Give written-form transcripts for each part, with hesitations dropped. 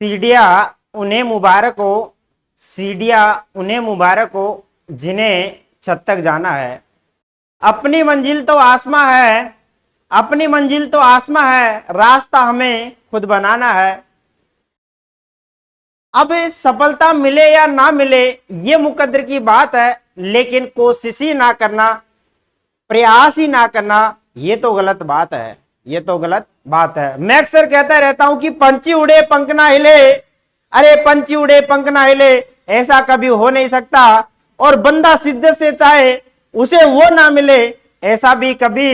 सीढ़ियां उन्हें मुबारक हो, सीढ़ियां उन्हें मुबारक हो जिन्हें छत तक जाना है। अपनी मंजिल तो आसमां है, अपनी मंजिल तो आसमां है, रास्ता हमें खुद बनाना है। अब सफलता मिले या ना मिले ये मुकद्दर की बात है, लेकिन कोशिश ही ना करना, प्रयास ही ना करना, ये तो गलत बात है, ये तो गलत बात है। मैं अक्सर कहता रहता हूं कि पंछी उड़े पंख ना हिले, अरे पंछी उड़े पंख ना हिले, ऐसा कभी हो नहीं सकता। और बंदा शिद्दत से चाहे उसे वो ना मिले, ऐसा भी कभी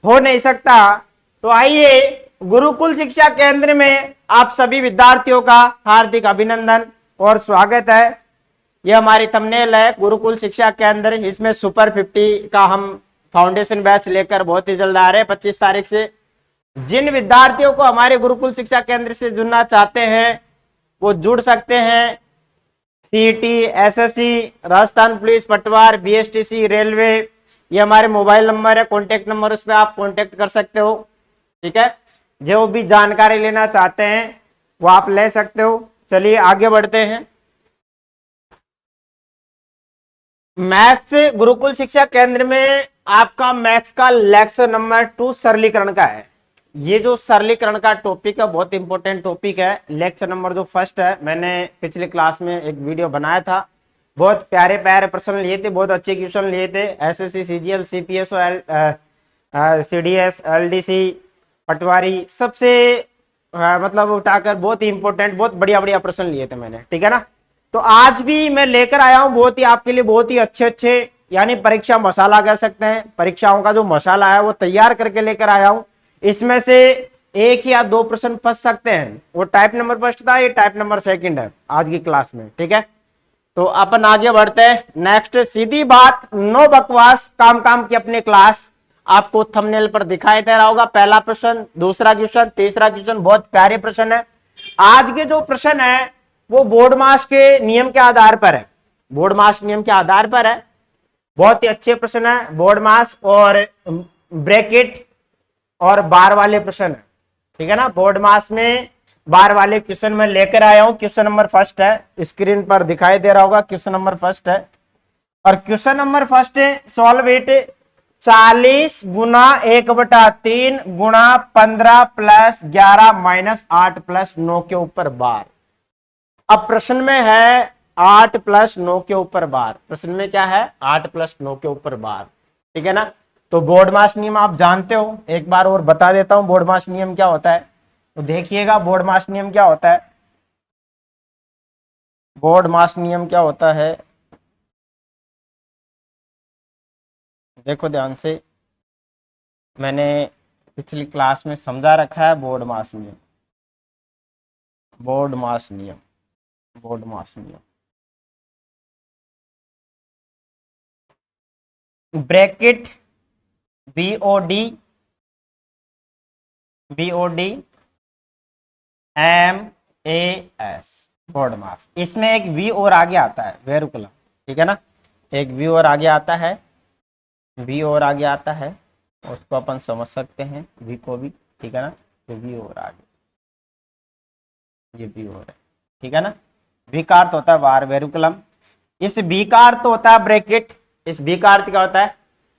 हो नहीं सकता। तो आइए, गुरुकुल शिक्षा केंद्र में आप सभी विद्यार्थियों का हार्दिक अभिनंदन और स्वागत है। यह हमारी थंबनेल है, गुरुकुल शिक्षा केंद्र। इसमें सुपर 50 का हम फाउंडेशन बैच लेकर बहुत ही जल्द आ रहे हैं 25 तारीख से। जिन विद्यार्थियों को हमारे गुरुकुल शिक्षा केंद्र से जुड़ना चाहते हैं वो जुड़ सकते हैं। सीईटी, एसएससी, राजस्थान पुलिस, पटवार, बीएसटीसी, रेलवे, ये हमारे मोबाइल नंबर है, कॉन्टेक्ट नंबर, उस पर आप कॉन्टेक्ट कर सकते हो। ठीक है, जो भी जानकारी लेना चाहते हैं वो आप ले सकते हो। चलिए आगे बढ़ते हैं। मैथ्स गुरुकुल शिक्षा केंद्र में आपका मैथ्स का लेक्चर नंबर 2 सरलीकरण का है। ये जो सरलीकरण का टॉपिक है बहुत इंपॉर्टेंट टॉपिक है। लेक्चर नंबर जो फर्स्ट है, मैंने पिछले क्लास में एक वीडियो बनाया था, बहुत प्यारे प्यारे प्रश्न लिए थे, बहुत अच्छे क्वेश्चन लिए थे। SSC, CGL, CPS, CDS, LDC, Patwari, सबसे मतलब उठाकर बहुत ही इंपॉर्टेंट, बहुत बढ़िया बढ़िया प्रश्न लिए थे मैंने। ठीक है ना। तो आज भी मैं लेकर आया हूं बहुत ही आपके लिए बहुत ही अच्छे अच्छे, यानी परीक्षा मसाला कह सकते हैं, परीक्षाओं का जो मसाला है वो तैयार करके लेकर आया हूं। इसमें से एक या दो प्रश्न फंस सकते हैं, वो टाइप नंबर फर्स्ट था, ये टाइप नंबर सेकंड है आज की क्लास में। ठीक है, तो अपन आगे बढ़ते हैं। नेक्स्ट, सीधी बात, नो बकवास, काम काम की अपनी क्लास। आपको थंबनेल पर दिखाई दे रहा होगा पहला प्रश्न, दूसरा क्वेश्चन, तीसरा क्वेश्चन, बहुत प्यारे प्रश्न है। आज के जो प्रश्न है वो बोर्ड मास के नियम के आधार पर है, बोर्ड मास नियम के आधार पर है। बहुत ही अच्छे प्रश्न है, बोर्ड मास और ब्रैकेट और बार वाले प्रश्न है। ठीक है ना, बोर्ड मास में बार वाले क्वेश्चन में लेकर आया हूं। क्वेश्चन नंबर फर्स्ट है, स्क्रीन पर दिखाई दे रहा होगा, क्वेश्चन नंबर फर्स्ट है। और क्वेश्चन नंबर फर्स्ट है, सॉल्व इट। 40 गुना 1/3 गुणा 15 प्लस 11 माइनस 8 प्लस 9 के ऊपर बार। अब प्रश्न में है 8 प्लस 9 के ऊपर बार। प्रश्न में क्या है? 8 प्लस 9 के ऊपर बार। ठीक है ना। तो बोर्ड मास नियम आप जानते हो, एक बार और बता देता हूं बोर्ड मास नियम क्या होता है। तो देखिएगा बोर्ड मास नियम क्या होता है। बोर्ड मास नियम क्या होता है, देखो ध्यान से, मैंने पिछली क्लास में समझा रखा है बोर्ड मास नियम। बोर्ड मास नियम, बोर्ड मास नियम, ब्रैकेट BOD MAS, बोर्ड मास। इसमें एक V और आगे आता है, वेरुकुलम। ठीक है ना, एक V और आगे आता है, V और आगे आता है, उसको अपन समझ सकते हैं V को भी। ठीक है ना, तो V और आगे, ये V और है। ठीक है ना, V का अर्थ होता है बार, वेरुकुलम। इस B का अर्थ होता है ब्रैकेट। इस B का अर्थ क्या होता है?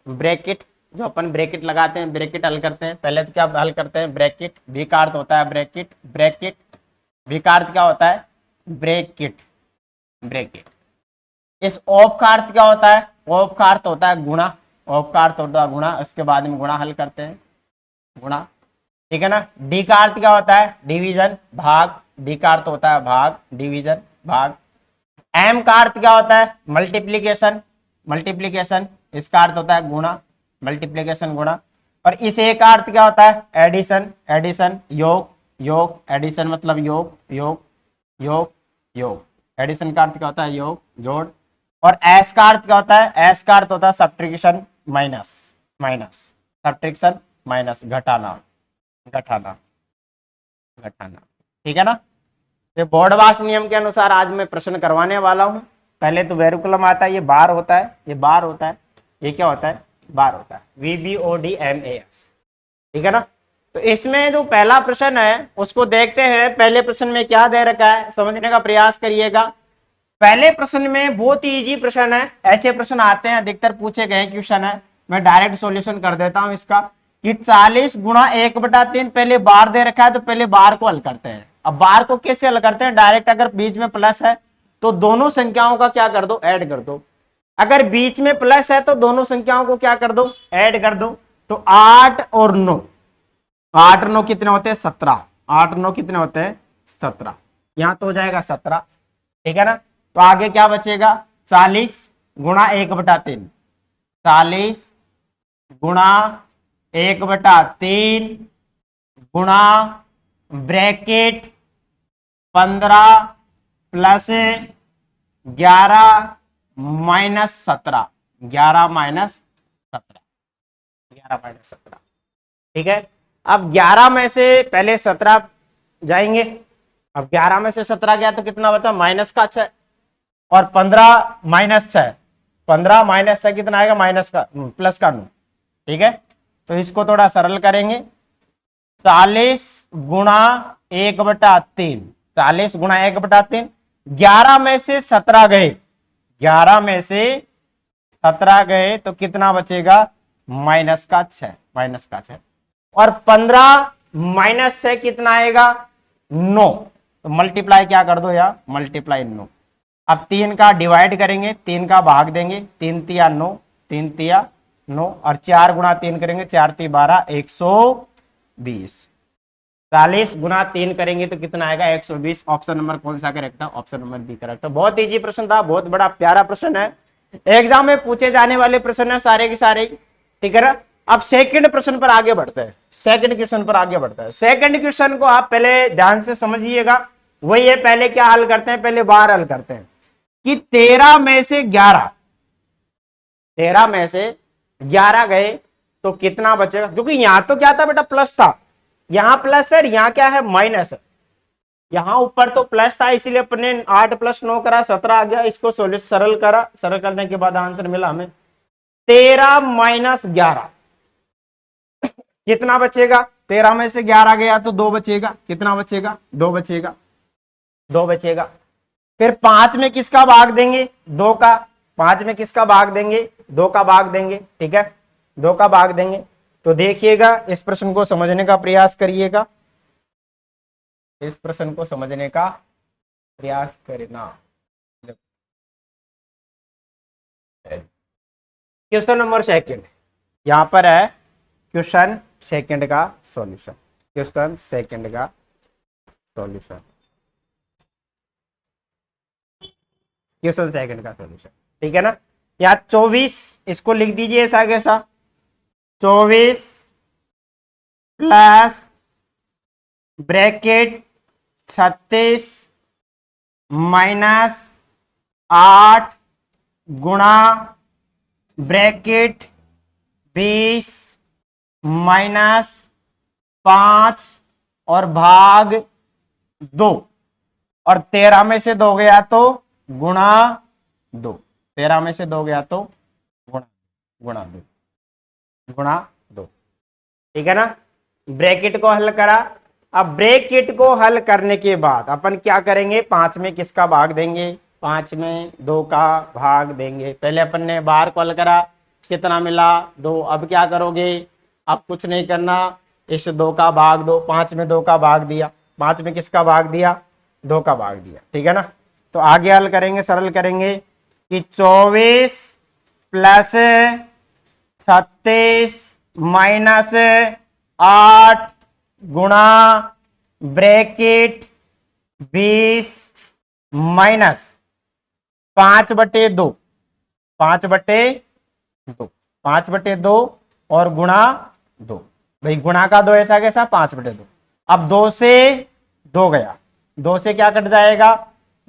ब्रैकेट। जो अपन ब्रैकेट लगाते हैं, ब्रैकेट हल करते हैं, पहले तो क्या हल करते हैं? ब्रैकेट। B का अर्थ होता है ब्रैकेट, ब्रैकेट। B का अर्थ क्या होता है? Bracket, bracket. इस ऑफ का अर्थ क्या होता है? ऑफ का अर्थ होता है गुणा, ऑफ का अर्थ होता है गुणा। इसके बाद में गुणा हल करते हैं, गुणा। ठीक है ना। डी का अर्थ क्या होता है? डिवीजन, भाग। डी का अर्थ होता है भाग, डिवीजन, भाग। एम का अर्थ क्या होता है? Multiplication, multiplication. इसका अर्थ होता है गुणा, मल्टीप्लीकेशन, गुणा। और इस ए का अर्थ क्या होता है? एडिशन, एडिशन, योग, योग। एडिशन मतलब योग, योग, योग, योग। एडिशन का अर्थ क्या होता है? योग, जोड़। और एस का अर्थ क्या होता है? एस का अर्थ होता है subtraction, minus, minus, subtraction, minus, घटाना, घटाना, घटाना। ठीक है ना। ये बोर्डवास नियम के अनुसार आज मैं प्रश्न करवाने वाला हूं। पहले तो वेरुकुलम आता है, ये बार होता है, ये बार होता है, ये क्या होता है? बार होता है, VBODMAS। ठीक है ना। तो इसमें जो पहला प्रश्न है उसको देखते हैं। पहले प्रश्न में क्या दे रखा है समझने का प्रयास करिएगा। पहले प्रश्न में बहुत ही इजी प्रश्न है, ऐसे प्रश्न आते हैं अधिकतर पूछे गए क्वेश्चन है। मैं डायरेक्ट सॉल्यूशन कर देता हूं इसका कि 40 गुणा 1/3 पहले बार दे रखा है, तो पहले बार को हल करते हैं। अब बार को कैसे हल करते हैं, डायरेक्ट अगर बीच में प्लस है तो दोनों संख्याओं का क्या कर दो, ऐड कर दो। अगर बीच में प्लस है तो दोनों संख्याओं को क्या कर दो, ऐड कर दो। तो 8 और 9, 8 9 कितने होते हैं 17, 8 9 कितने होते हैं 17, यहां तो हो जाएगा 17, ठीक है ना। तो आगे क्या बचेगा 40 गुणा 1/3, 40 गुणा 1/3 गुणा bracket 15 plus 11 minus 17, 11 minus 17, 11 minus 17, ठीक है। अब 11 में से पहले 17 जाएंगे। अब 11 में से 17 गया तो कितना बचा, माइनस का 6 और 15 माइनस 6, 15 माइनस 6 कितना आएगा, माइनस का प्लस का 9, ठीक है। तो इसको थोड़ा सरल करेंगे। 40 गुणा 1/3, 40 गुणा 1/3, 11 में से 17 गए, 11 में से 17 गए तो कितना बचेगा, माइनस का 6, माइनस का 6, और 15 माइनस 6 कितना आएगा 9, तो मल्टीप्लाई क्या कर दो यार, मल्टीप्लाई 9। अब 3 का डिवाइड करेंगे, 3 का भाग देंगे, 3 तिया 9, 3 तिया 9, और 4 गुणा 3 करेंगे, 4 ती 12, 120। 40 गुणा 3 करेंगे तो कितना आएगा 120। ऑप्शन नंबर कौन सा करेक्ट है, ऑप्शन नंबर बी करेक्ट है। बहुत इजी प्रश्न था, बहुत बड़ा प्यारा प्रश्न है, एग्जाम में पूछे जाने वाले प्रश्न है सारे के सारे, ठीक है ना। अब सेकंड प्रश्न पर आगे बढ़ते हैं, सेकंड क्वेश्चन पर आगे बढ़ते हैं। सेकंड क्वेश्चन को आप पहले ध्यान से समझिएगा, वही है, पहले क्या हल करते हैं, पहले बार हल करते हैं कि 13 में से 11, 13 में से 11 गए तो कितना बचेगा, क्योंकि यहां तो क्या था बेटा, प्लस था, यहां प्लस है, यहां क्या है, माइनस है। यहां ऊपर तो प्लस था इसलिए अपने 8 + 9 करा, 17 आ गया। इसको सरल करा, सरल करने के बाद आंसर मिला हमें 13 माइनस 11, कितना बचेगा, 13 में से 11 गया तो 2 बचेगा, कितना बचेगा, 2 बचेगा, 2 बचेगा। फिर 5 में किसका भाग देंगे, 2 का, 5 में किसका भाग देंगे, 2 का भाग देंगे, ठीक है, 2 का भाग देंगे। तो देखिएगा, इस प्रश्न को समझने का प्रयास करिएगा, इस प्रश्न को समझने का प्रयास करना। क्वेश्चन नंबर सेकंड, यहां पर है क्वेश्चन सेकंड का सॉल्यूशन, क्वेश्चन सेकंड का सॉल्यूशन, क्वेश्चन सेकंड का सॉल्यूशन, ठीक है ना। या 24, इसको लिख दीजिए ऐसा कैसा, 24 प्लस ब्रैकेट 36 माइनस 8 गुणा ब्रैकेट 20 माइनस 5 और भाग 2, और 13 में से 2 गया तो गुणा 2, 13 में से 2 गया तो गुणा 2, गुणा 2, ठीक है ना। ब्रैकेट को हल करा। अब ब्रैकेट को हल करने के बाद अपन क्या करेंगे, 5 में किसका भाग देंगे, 5 में 2 का भाग देंगे। पहले अपन ने बार को हल करा, कितना मिला 2। अब क्या करोगे, अब कुछ नहीं करना, इस 2 का भाग दो, 5 में 2 का भाग दिया, 5 में किसका भाग दिया, 2 का भाग दिया, ठीक है ना। तो आगे हल करेंगे, सरल करेंगे कि 24 प्लस 37 माइनस 8 गुणा ब्रैकेट 20 माइनस 5/2, 5/2, 5/2 और गुणा 2, भाई गुणा का 2 ऐसा कैसा, 5/2। अब 2 से 2 गया, 2 से क्या कट जाएगा,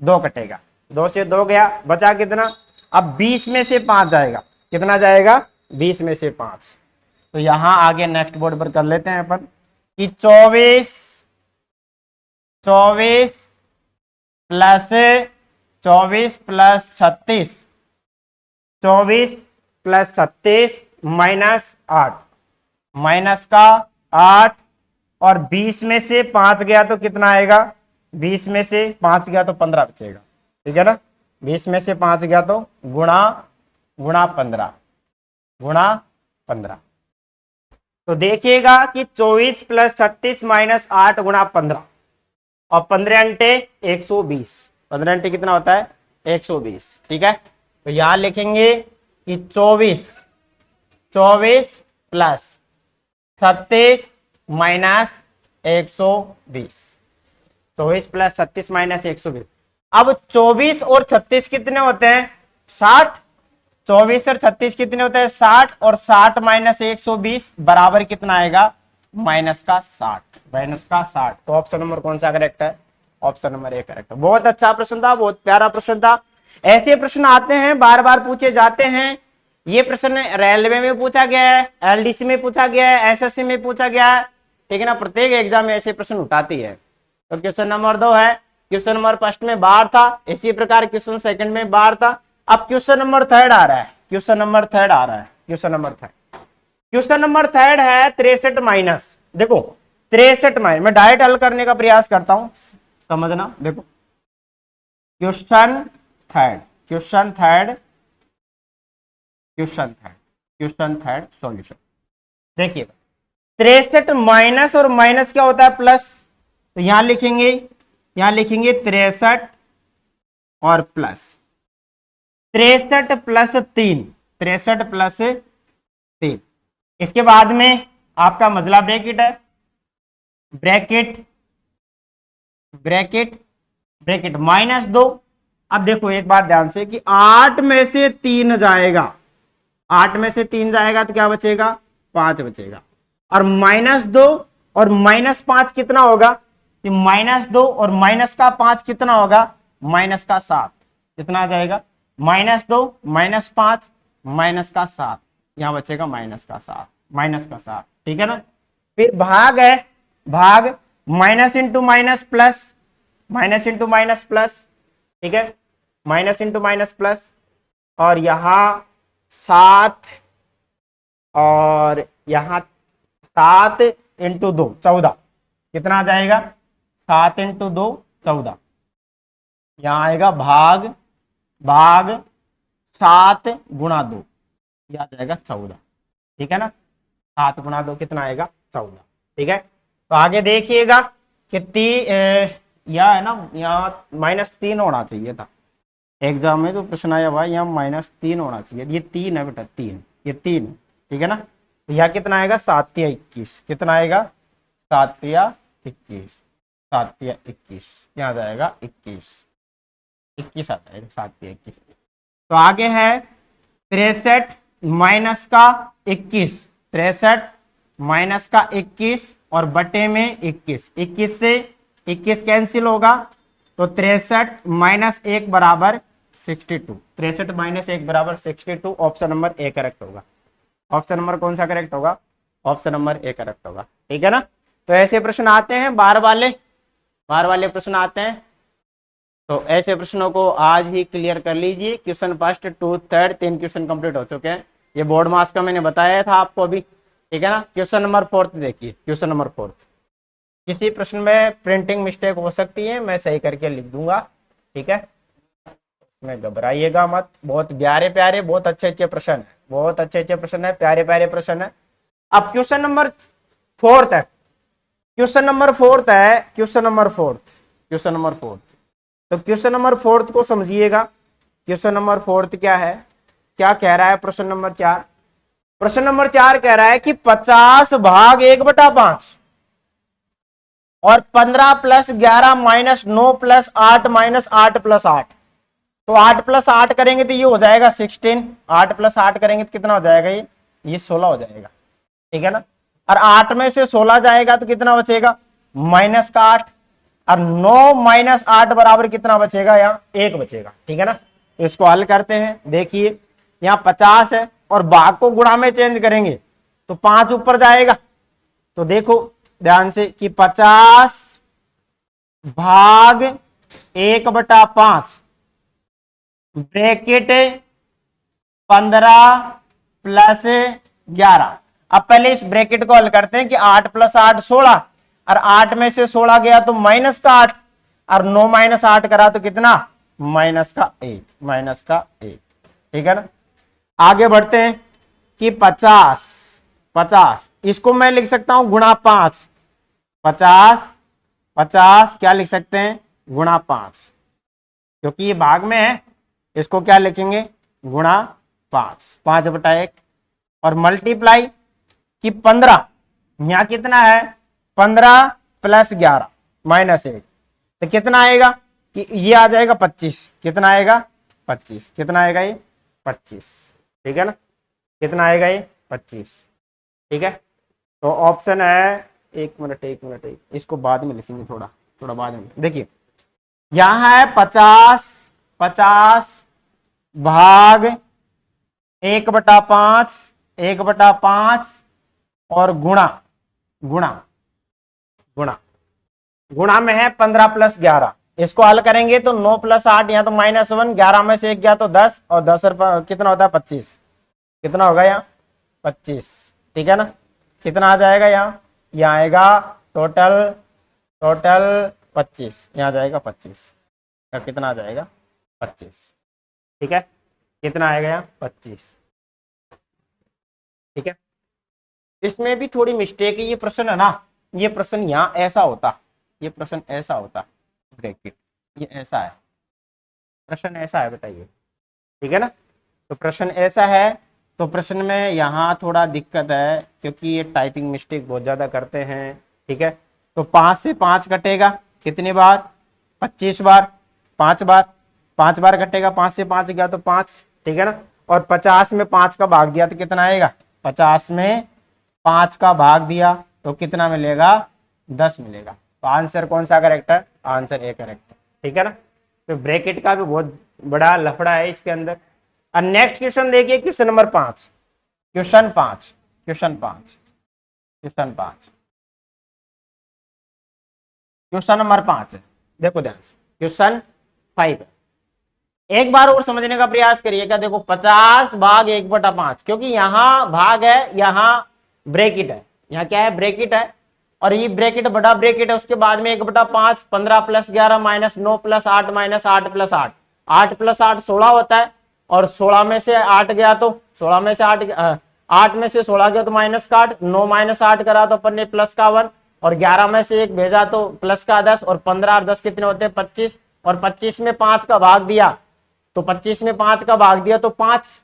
2 कटेगा, 2 से 2 गया, बचा कितना, अब 20 में से 5 जाएगा, कितना जाएगा, 20 में से 5। तो यहां आगे नेक्स्ट बोर्ड पर कर लेते हैं अपन कि 24 प्लस 36, 24 प्लस 36 माइनस 8, माइनस का 8 और 20 में से 5 गया तो कितना आएगा, 20 में से 5 गया तो 15 बचेगा, ठीक है ना। 20 में से 5 गया तो गुणा 15 गुणा 15। तो देखिएगा कि 24 प्लस 36 माइनस 8 गुणा 15 और 15 अंटे 120, 15 अंटे कितना होता है 120, ठीक है। तो यहां लिखेंगे कि 24 प्लस 36 माइनस 120, 24 प्लस 36 माइनस 120। अब 24 और 36 कितने होते हैं 60, 24 और 36 कितने होते हैं 60, और 60 माइनस 120 बराबर कितना आएगा माइनस का 60, माइनस का 60। तो ऑप्शन नंबर कौन सा करेक्ट है, ऑप्शन नंबर ए करेक्ट है। बहुत अच्छा प्रश्न था, बहुत प्यारा प्रश्न था। ऐसे प्रश्न आते हैं, बार बार पूछे जाते हैं। ये प्रश्न रेलवे में पूछा गया है, एलडीसी में पूछा गया है, एसएससी में पूछा गया है, ठीक है ना। प्रत्येक एग्जाम में ऐसे प्रश्न उठाती है। तो क्वेश्चन नंबर 2 है, क्वेश्चन नंबर फर्स्ट में बार था, इसी प्रकार क्वेश्चन सेकंड में बार था। अब क्वेश्चन नंबर थर्ड आ रहा है, क्वेश्चन नंबर थर्ड आ रहा है, question number third, question number third है 63 माइनस। देखो 63 माइनस, मैं डायरेक्ट हल करने का प्रयास करता हूं, समझना। देखो question third, question third, question third, question third solution देखिएगा। 63 माइनस और माइनस क्या होता है प्लस, तो यहां लिखेंगे 63 और प्लस 63 प्लस 3, 63 प्लस 3। इसके बाद में आपका मजला ब्रैकेट है, ब्रैकेट ब्रैकेट ब्रैकेट -2। अब देखो एक बात ध्यान से कि 8 में से 3 जाएगा, 8 में से 3 जाएगा तो क्या बचेगा 5 बचेगा, और -2 और -5 कितना होगा, कि -2 और माइनस का 5 कितना होगा माइनस का 7, कितना आ जाएगा -2 -5 माइनस का 7, यहां बचेगा माइनस का 7, माइनस का 7, ठीक है ना। फिर भाग है, भाग minus into minus plus, minus into minus plus, ठीक है, माइनस इंटू माइनस प्लस, और यहां 7 और यहां 7 इंटू 2 14, कितना आ जाएगा 7 इंटू 2 14, यहां आएगा भाग, भाग 7 गुणा 2, यह आ जाएगा 14, ठीक है ना। 7 गुणा 2 कितना आएगा 14, ठीक है। तो आगे देखिएगा कि यह है ना, यहाँ -3 होना चाहिए था एग्जाम में, तो प्रश्न आया भाई यहाँ -3 होना चाहिए, ये 3 है बेटा, 3, ये 3, ठीक है ना। तो यह कितना आएगा 7 या 21, कितना आएगा 7 या 21, 7 या 21, यहाँ जाएगा 21, 21 आता है 7 या 21। तो आगे है 63 माइनस का 21, 63 माइनस का 21 और बटे में 21, 21 से 21 कैंसिल होगा, तो 63 माइनस 1 बराबर 62, 63 माइनस 1 बराबर 62, ऑप्शन नंबर ए करेक्ट होगा। ऑप्शन नंबर कौन सा करेक्ट होगा, ऑप्शन नंबर ए करेक्ट होगा, ठीक है ना। तो ऐसे प्रश्न आते हैं, बार वाले प्रश्न आते हैं, तो ऐसे प्रश्नों को आज ही क्लियर कर लीजिए। Question first to third 3 question complete हो चुके हैं, ये बोर्ड मास का मैंने बताया था आपको अभी, ठीक है ना। क्वेश्चन नंबर 4 देखिए, क्वेश्चन नंबर 4, किसी प्रश्न में प्रिंटिंग मिस्टेक हो सकती है, मैं सही करके लिख दूंगा, ठीक है, उसमें घबराइएगा मत। बहुत प्यारे प्यारे, बहुत अच्छे प्रश्न है, बहुत अच्छे प्रश्न है, प्यारे प्यारे प्रश्न है। अब क्वेश्चन नंबर 4 है, क्वेश्चन नंबर 4 है, क्वेश्चन नंबर 4, क्वेश्चन नंबर 4। तो क्वेश्चन नंबर 4 को समझिएगा। क्वेश्चन नंबर 4 क्या है, क्या कह रहा है प्रश्न नंबर 4, प्रश्न नंबर 4 कह रहा है कि 50 भाग 1/5 और 15 plus 11 minus 9 plus 8 minus 8 plus 8, तो 8 प्लस 8 करेंगे तो ये हो जाएगा 16, 8 प्लस 8 करेंगे तो कितना हो जाएगा, ये 16 हो जाएगा, ठीक है ना। और 8 में से 16 जाएगा तो कितना बचेगा माइनस का 8, और 9 माइनस 8 बराबर कितना बचेगा, यहाँ 1 बचेगा, ठीक है ना। इसको हल करते हैं, देखिए यहाँ 50 है और भाग को गुणा में चेंज करेंगे तो 5 ऊपर जाएगा, तो देखो ध्यान से कि 50 भाग 1/5 ब्रैकेट 15 प्लस 11। अब पहले इस ब्रैकेट को हल करते हैं कि 8 प्लस 8 16 और 8 में से 16 गया तो माइनस का 8, और 9 माइनस 8 करा तो कितना, माइनस का 1, माइनस का 1। ठीक है ना। आगे बढ़ते हैं कि 50, 50 इसको मैं लिख सकता हूं गुणा 5, 50, 50 क्या लिख सकते हैं, गुणा 5, क्योंकि ये भाग में है, इसको क्या लिखेंगे, गुणा 5, 5/1, और मल्टीप्लाई कि 15, यहां कितना है, 15 + 11 -1, तो कितना आएगा कि ये आ जाएगा 25, कितना आएगा 25, कितना आएगा ये 25। ठीक है ना, कितना आएगा ये 25। ठीक है, तो ऑप्शन है, एक मिनट इसको बाद में लिखेंगे, थोड़ा थोड़ा बाद में। देखिए यहां है 50, 50 भाग 1/5, 1/5 और गुणा, गुणा गुणा गुणा में है 15 + 11, इसको हल करेंगे तो 9 + 8 यहाँ तो -1, 11 में से 1 गया तो 10, और 10 कितना होता है 25, कितना होगा यहाँ 25। ठीक है ना, कितना आ जाएगा यहाँ आएगा टोटल 25, यहाँ जाएगा 25, कितना आ जाएगा 25। ठीक है, कितना आएगा यहाँ 25। ठीक है, इसमें भी थोड़ी मिस्टेक है, ये प्रश्न है ना, ये प्रश्न यहाँ ऐसा होता, ये प्रश्न ऐसा होता, ब्रैकेट ये ऐसा है, प्रश्न ऐसा है, बताइए। ठीक है ना, तो प्रश्न ऐसा है, तो प्रश्न में यहाँ थोड़ा दिक्कत है, क्योंकि ये टाइपिंग मिस्टेक बहुत ज्यादा करते हैं। ठीक है, तो 5 से 5 कटेगा कितनी बार, 25 बार, 5 बार, 5 बार कटेगा, 5 से 5 गया तो 5। ठीक है ना, और 50 में 5 का भाग दिया तो कितना आएगा, 50 में 5 का भाग दिया तो कितना मिलेगा, 10 मिलेगा। तो आंसर कौन सा करेक्ट है, आंसर ए करेक्ट है। ठीक है ना, तो ब्रैकेट का भी बहुत बड़ा लफड़ा है इसके अंदर। और नेक्स्ट क्वेश्चन देखिए, question number 5, question 5, question 5, question 5, question number 5 है, देखो ध्यान से, क्वेश्चन 5 है। एक बार और समझने का प्रयास करिएगा। देखो 50 भाग 1/5, क्योंकि यहाँ भाग है, यहाँ ब्रैकेट है, यहाँ क्या है, ब्रैकेट है, और ये ब्रैकेट बड़ा ब्रैकेट है, उसके बाद में 1/5, 15 + 11 -9 + 8 -8 + 8, 8 + 8 16 होता है, और 16 में से 8 गया तो 16 में से 8 में से 16 गया तो माइनस का 8, 9 - 8 करा तो अपन ने प्लस का 1, और 11 में से 1 भेजा तो प्लस का 10, और 15 और 10 कितने होते हैं 25, और 25 में 5 का भाग दिया तो 25 में 5 का भाग दिया तो 5,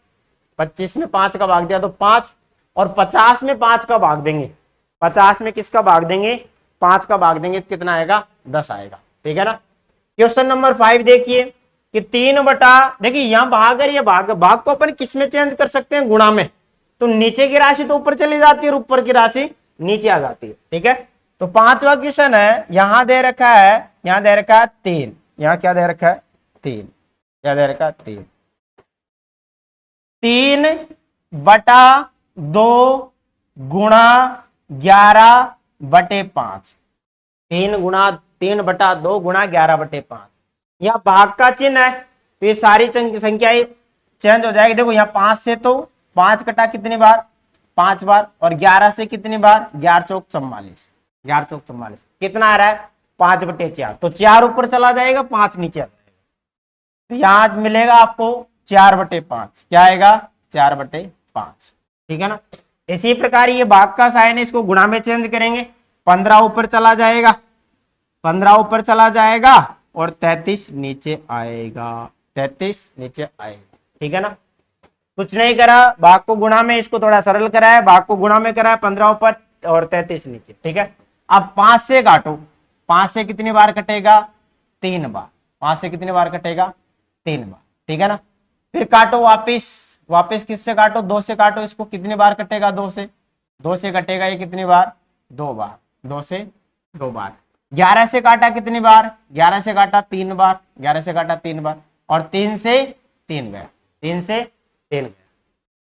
25 में 5 का भाग दिया तो 5, और 50 में 5 का भाग देंगे, 50 में किसका भाग देंगे, 5 का भाग देंगे तो कितना आएगा, 10 आएगा। ठीक है ना, क्वेश्चन नंबर 5 देखिए कि 3 देखिए यहाँ भाग है, ये भाग को अपन किस में चेंज कर सकते हैं, गुणा में, तो नीचे की राशि तो ऊपर चली जाती है और ऊपर की राशि नीचे आ जाती है। ठीक है, तो 5वां क्वेश्चन है, यहां दे रखा है, यहां दे रखा है 3, यहां क्या दे रखा है 3, क्या दे रखा है 3, 3/2 गुणा 11/5, 3/2 गुणा 11/5, यहाँ भाग का चिन्ह है, तो ये सारी संख्याएं चेंज हो जाएगी। देखो यहाँ 5 से तो 5 कटा कितनी बार, 5 बार, और 11 से कितनी बार, 11 चौक 44, 11 चौक 44, कितना आ रहा है 5/4, तो 4 ऊपर चला जाएगा, 5 नीचे आ जाएगा, तो यहाँ मिलेगा आपको 4/5, क्या आएगा 4/5। ठीक है ना, इसी प्रकार ये भाग का साइन है, इसको गुणा में चेंज करेंगे, 15 ऊपर चला जाएगा, 15 ऊपर चला जाएगा, और 33 नीचे आएगा, 33 नीचे आएगा। ठीक है ना, कुछ नहीं करा, भाग को गुणा में, इसको थोड़ा सरल करा है, भाग को गुणा में करा है, 15 ऊपर और 33 नीचे। ठीक है, अब 5 से काटो, 5 से कितनी बार कटेगा, 3 बार, 5 से कितनी बार कटेगा, 3 बार। ठीक है ना, फिर काटो वापिस किससे काटो, 2 से काटो, इसको कितनी बार कटेगा, 2 से कटेगा, ये कितनी बार, 2 बार, 2 से 2 बार। 11 से काटा कितनी बार, 11 से काटा 3 बार, 11 से काटा 3 बार, और 3 से 3 गया, 3 से 3 गया,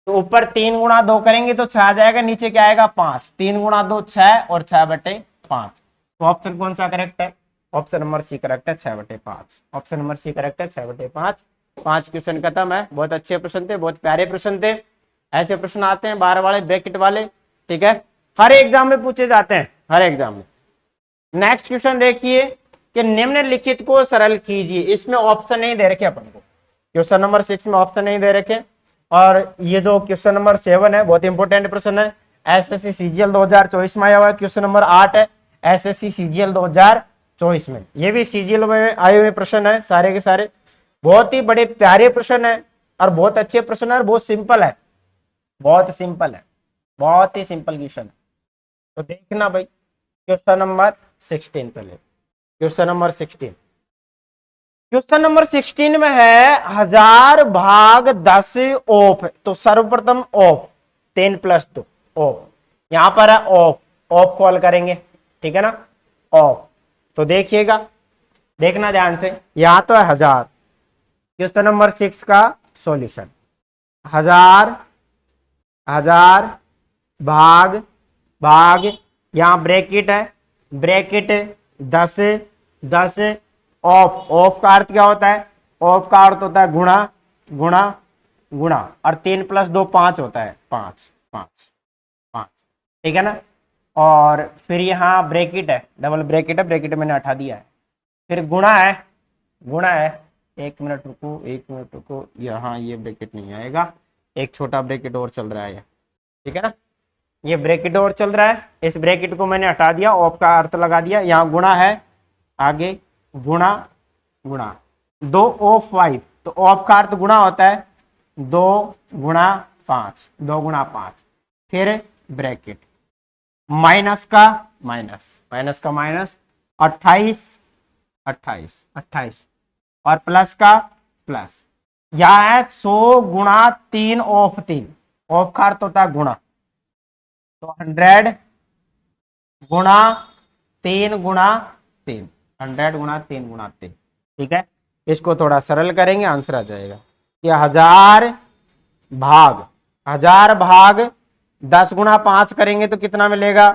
तो ऊपर 3 × 2 करेंगे तो 6 आ जाएगा, नीचे क्या आएगा 5, 3 × 2 6, और 6/5, तो ऑप्शन कौन सा करेक्ट है, ऑप्शन नंबर सी करेक्ट है, 6/5, ऑप्शन नंबर सी करेक्ट है, 6/5। 5 क्वेश्चन खत्म है, बहुत अच्छे प्रश्न थे, बहुत प्यारे प्रश्न थे, ऐसे प्रश्न आते हैं 12 वाले, ब्रैकेट वाले। ठीक है, हर एग्जाम में पूछे जाते हैं, हर एग्जाम में। नेक्स्ट क्वेश्चन देखिए कि निम्नलिखित को सरल कीजिए। इसमें ऑप्शन नहीं दे रखे अपन को, क्वेश्चन नंबर 6 में ऑप्शन नहीं दे रखे। और ये जो क्वेश्चन नंबर 7 है बहुत इंपॉर्टेंट प्रश्न है, एसएससी सीजीएल 2024 में आया हुआ है। क्वेश्चन नंबर 8 है एसएससी सीजीएल 2024 में, ये भी सीजीएल में आए हुए प्रश्न है सारे के सारे। बहुत ही बड़े प्यारे प्रश्न है और बहुत अच्छे प्रश्न है और बहुत सिंपल है, बहुत सिंपल है, बहुत ही सिंपल क्वेश्चन है। तो देखना भाई क्वेश्चन नंबर 16 पहले, क्वेश्चन नंबर 16। क्वेश्चन नंबर 16 में है 1000 भाग 10 ऑफ। तो सर्वप्रथम ऑफ 10 प्लस 2 ऑफ, यहां पर है ऑफ, ऑफ कॉल करेंगे, ठीक है ना, ऑफ। तो देखिएगा, देखना ध्यान से, यहां तो है 1000। क्वेश्चन नंबर 6 का सॉल्यूशन, 1000 भाग भाग, यहां ब्रैकेट है, ब्रैकेट 10 10 ऑफ, ऑफ का अर्थ क्या होता है, ऑफ का अर्थ होता है गुणा गुणा गुणा, और 3 प्लस 2 5 होता है, 5 5 5, ठीक है ना। और फिर यहाँ ब्रैकेट है, डबल ब्रैकेट है, ब्रैकेट मैंने हटा दिया है, फिर गुणा है, गुणा है, 1 मिनट रुको, 1 मिनट रुको, यहाँ ये ब्रैकेट नहीं आएगा, एक छोटा ब्रैकेट और चल रहा है, ठीक है ना, ये ब्रैकेट और चल रहा है, इस ब्रैकेट को मैंने हटा दिया, ऑफ का अर्थ लगा दिया, यहाँ गुणा है, आगे गुणा गुणा 2 ऑफ 5, तो ऑफ का अर्थ गुणा होता है, 2 गुणा 5, 2 गुणा 5, फिर ब्रैकेट, माइनस का माइनस, माइनस का माइनस, 28 28 28, और प्लस का प्लस, यह है 100 गुणा 3 ऑफ 3, ऑफ का अर्थ होता है गुणा, तो 100 गुणा 3 गुणा 3, 100 गुणा 3 गुणा 3, ठीक है। इसको थोड़ा सरल करेंगे, आंसर आ जाएगा कि 1000 भाग 10 गुणा 5 करेंगे तो कितना मिलेगा,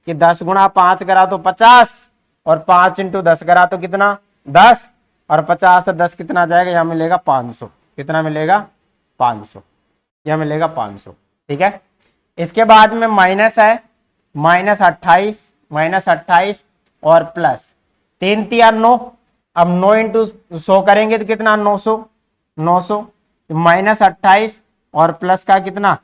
कि 10 गुणा 5 करा तो 50, और 5 इंटू 10 करा तो कितना 10, और 50 और 10 कितना जाएगा, यहां मिलेगा 500, कितना मिलेगा 500, यह मिलेगा 500, ठीक है। इसके बाद में माइनस है, -28 और प्लस 3 3 9, अब 9 इंटू 100 करेंगे तो कितना 900 900, -28 और प्लस का कितना,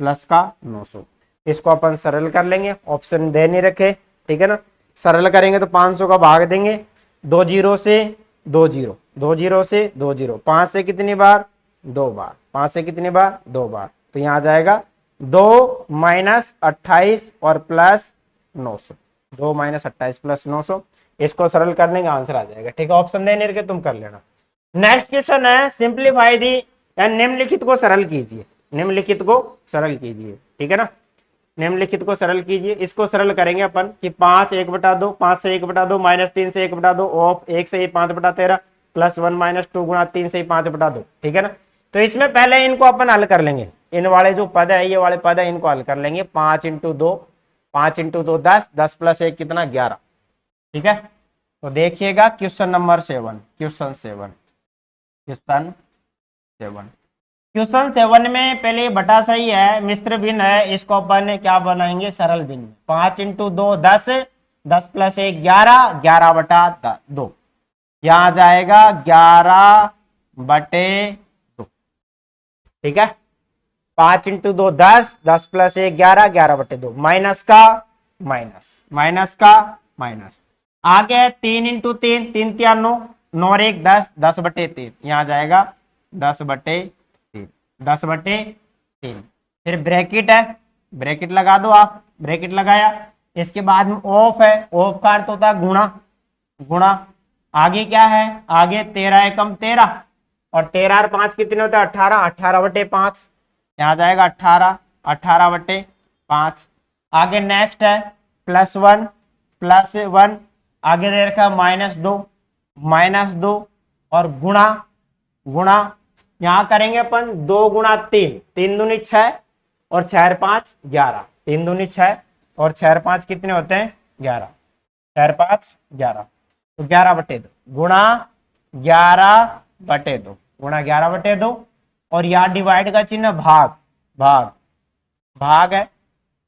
प्लस का 900। इसको अपन सरल कर लेंगे, ऑप्शन दे नहीं रखे, ठीक है ना। सरल करेंगे तो 500 का भाग देंगे, 2 0 से 2 0, 2 0 से 2 0, 5 से कितनी बार 2 बार, 5 से कितनी बार 2 बार, तो यहां आ जाएगा 2 -28 और प्लस 900, 2 -28 प्लस 900। इसको सरल करने का आंसर आ जाएगा, ठीक है। ऑप्शन देने के तुम कर लेना। नेक्स्ट क्वेश्चन है सिंप्लीफाई दी, निम्नलिखित को सरल कीजिए, निम्नलिखित को सरल कीजिए, ठीक है ना, निम्नलिखित को सरल कीजिए। इसको सरल करेंगे अपन कि 5 1/2, 5 से 1/2, -3 से 1/2, ऑफ 1 से 5/13, प्लस 1 -2 गुणा 3 से 5/2, ठीक है ना। तो इसमें पहले इनको अपन हल कर लेंगे, इन वाले जो पद है, ये वाले पद है, इनको हल कर लेंगे। 5 इंटू 2, 5 इंटू 2 10, 10 प्लस 1 कितना 11, ठीक है। तो देखिएगा question number 7, question 7, question 7, question 7 में पहले बटा सही है, मिश्र भिन्न है, इसको अपन क्या बनाएंगे, सरल भिन्न। 5 इंटू 2 10, 10 प्लस 1 11, 11/2, यहां जाएगा 11/2, ठीक है। 5 इंटू 2 10, 10 प्लस 1 11, 11/2, माइनस का माइनस, माइनस का माइनस, आगे 3 इंटू 3, 3 3 9, 9 और 1 10, 10/3, यहां जाएगा 10/3, 10/3, फिर ब्रैकेट है, ब्रैकेट लगा दो आप, ब्रैकेट लगाया। इसके बाद में ऑफ है, ऑफ का अर्थ होता है गुणा गुणा, आगे क्या है, आगे 13 एकम 13, और 13 और 5 कितने होते हैं 18, 18/5, यहां जाएगा 18, 18/5। आगे नेक्स्ट है +1, आगे दे रखा -2 और गुणा गुणा, यहां करेंगे अपन 2 गुणा 3, 3 दूनी 6 और 6 और 5 11, 3 दूनी 6 और 6 और 5 कितने होते हैं 11, 6 और 5 11, तो 11/2 गुणा 11/2, गुणा 11/2, और यहाँ डिवाइड का चिन्ह भाग भाग भाग है।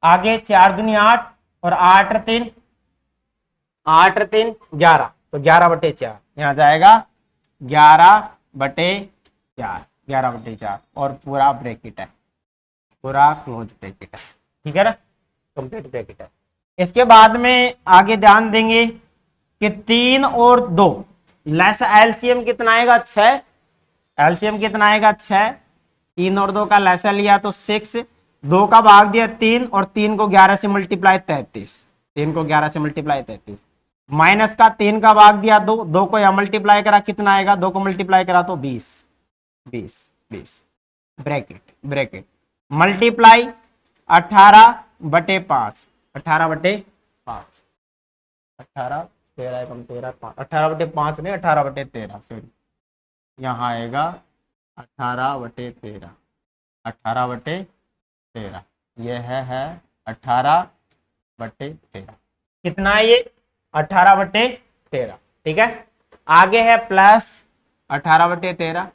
आगे 4 दूनी 8 और 8 और 3, 8 3 11, तो 11/4 यहाँ जाएगा 11/4, 11/4 और पूरा ब्रैकेट है, पूरा क्लोज ब्रैकेट है, ठीक है ना, कंप्लीट ब्रैकेट है। इसके बाद में आगे ध्यान देंगे कि 3 और 2 लेस एलसीएम कितना आएगा 6, एलसीएम कितना आएगा 6, 3 और 2 का लेसा लिया तो 6, 2 का भाग दिया 3 और 3 को 11 से मल्टीप्लाई 33, 3 को 11 से मल्टीप्लाई 33, माइनस का 3 का भाग दिया 2, 2 को यहां मल्टीप्लाई करा कितना आएगा, 2 को मल्टीप्लाई करा तो 20, 20 20 ब्रैकेट ब्रैकेट मल्टीप्लाई 18/5, 18/5, 18 13 एकम 13 5, 18/5 नहीं 18/13 सॉरी, यहाँ आएगा 18/13, 18/13 यह है 18/13, कितना है ये 18/13, ठीक है। आगे है प्लस 18/13,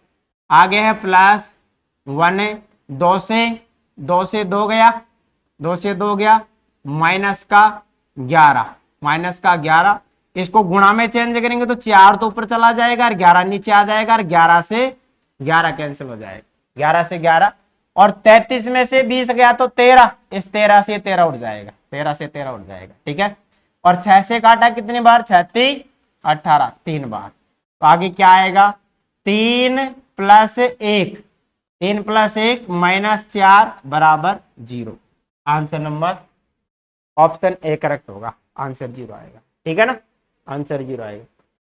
आगे है प्लस 1, 2 से 2 गया, 2 से 2 गया, माइनस का 11, माइनस का 11, इसको गुणा में चेंज करेंगे तो 4 तो ऊपर चला जाएगा और 11 नीचे आ जाएगा और 11 से 11 कैंसिल हो जाएगा, 11 से 11 और 33 में से 20 गया तो 13, इस 13 से 13 उठ जाएगा, 13 से 13 उठ जाएगा, ठीक है। और 6 से काटा कितनी बार, 36 18 3 बार, तो आगे क्या आएगा 3 + 1, 3 + 1 -4 = 0, answer number option A correct होगा, आंसर 0 आएगा, ठीक है ना, आंसर 0 आएगा।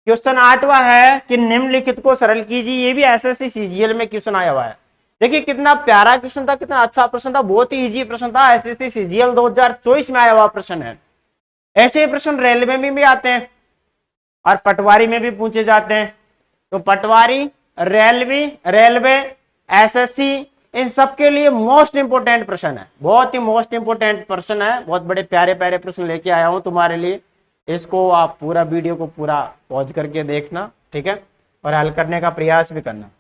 क्वेश्चन 8वां है कि निम्नलिखित को सरल कीजिए, ये भी एसएससी सीजीएल में क्वेश्चन आया हुआ है। देखिए कितना प्यारा क्वेश्चन था, कितना अच्छा प्रश्न था, बहुत ही इजी प्रश्न था, एसएससी सीजीएल 2024 में आया हुआ प्रश्न है। ऐसे प्रश्न रेलवे में भी आते हैं और पटवारी में भी पूछे जाते हैं, तो पटवारी, रेलवे, एसएससी, इन सब के लिए मोस्ट इंपोर्टेंट प्रश्न है, बहुत ही मोस्ट इंपोर्टेंट प्रश्न है, बहुत बड़े प्यारे प्यारे प्रश्न लेके आया हूं तुम्हारे लिए। इसको आप पूरा वीडियो को पूरा पॉज करके देखना, ठीक है, और हल करने का प्रयास भी करना।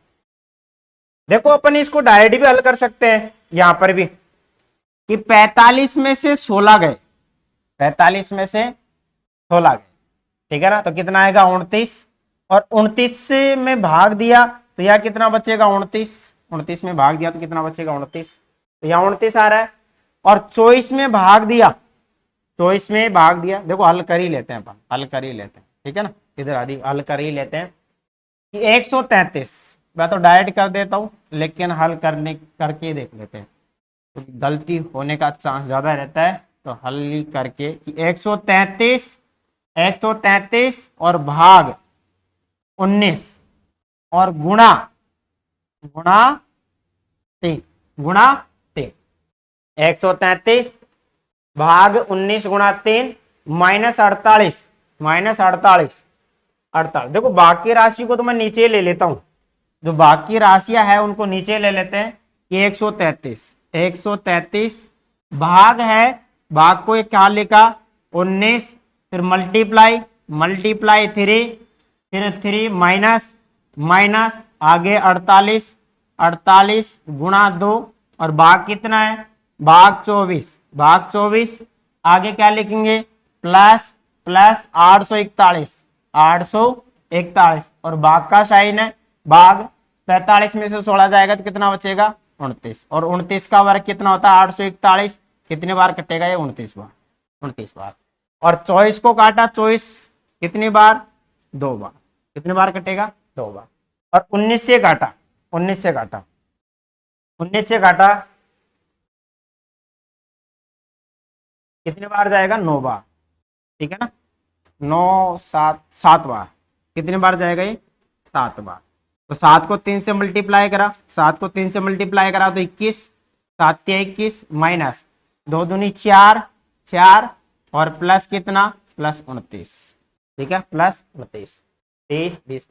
देखो अपन इसको डायरेक्ट भी हल कर सकते हैं यहां पर भी कि 45 में से 16 गए, 45 में से 16 गए, ठीक है ना, तो कितना आएगा 29, और 29 में भाग दिया तो यह कितना बचेगा 29, 29 में भाग दिया तो कितना बचेगा 29, तो यहाँ 29 आ रहा है। और 24 में भाग दिया, 24 में भाग दिया, देखो हल कर ही लेते हैं अपन, हल कर ही लेते हैं, ठीक है ना, इधर आ रही हल कर ही लेते हैं कि 133, मैं तो डायरेक्ट कर देता हूं लेकिन हल करके देख लेते हैं, तो गलती होने का चांस ज्यादा रहता है, तो हल ही करके कि 133 और भाग 19 और गुणा 3, 133 भाग 19 गुणा 3 -48, 48, देखो बाकी राशि को तो मैं नीचे ले लेता हूं, जो बाकी राशियां है उनको नीचे ले लेते हैं कि 133 भाग है, भाग को एक क्या लिखा 19, फिर मल्टीप्लाई 3, फिर 3 माइनस आगे 48 गुणा 2 और भाग कितना है, भाग 24, आगे क्या लिखेंगे प्लस 841 और भाग का साइन है, भाग 45 में से 16 जाएगा तो कितना बचेगा 29, और 29 का वर्ग कितना होता है 841, कितनी बार कटेगा ये 29 बार, और 24 को काटा 24 कितनी बार 2 बार, कितनी बार कटेगा 2 बार, और 19 से काटा कितनी बार जाएगा 9 बार, ठीक है ना, 7 बार, कितनी बार जाएगा ये 7 बार, तो 7 को 3 से मल्टीप्लाई करा तो 21, 7 × 21 माइनस 2 दूनी 4 और प्लस कितना प्लस 29, ठीक है, प्लस 29, 30 20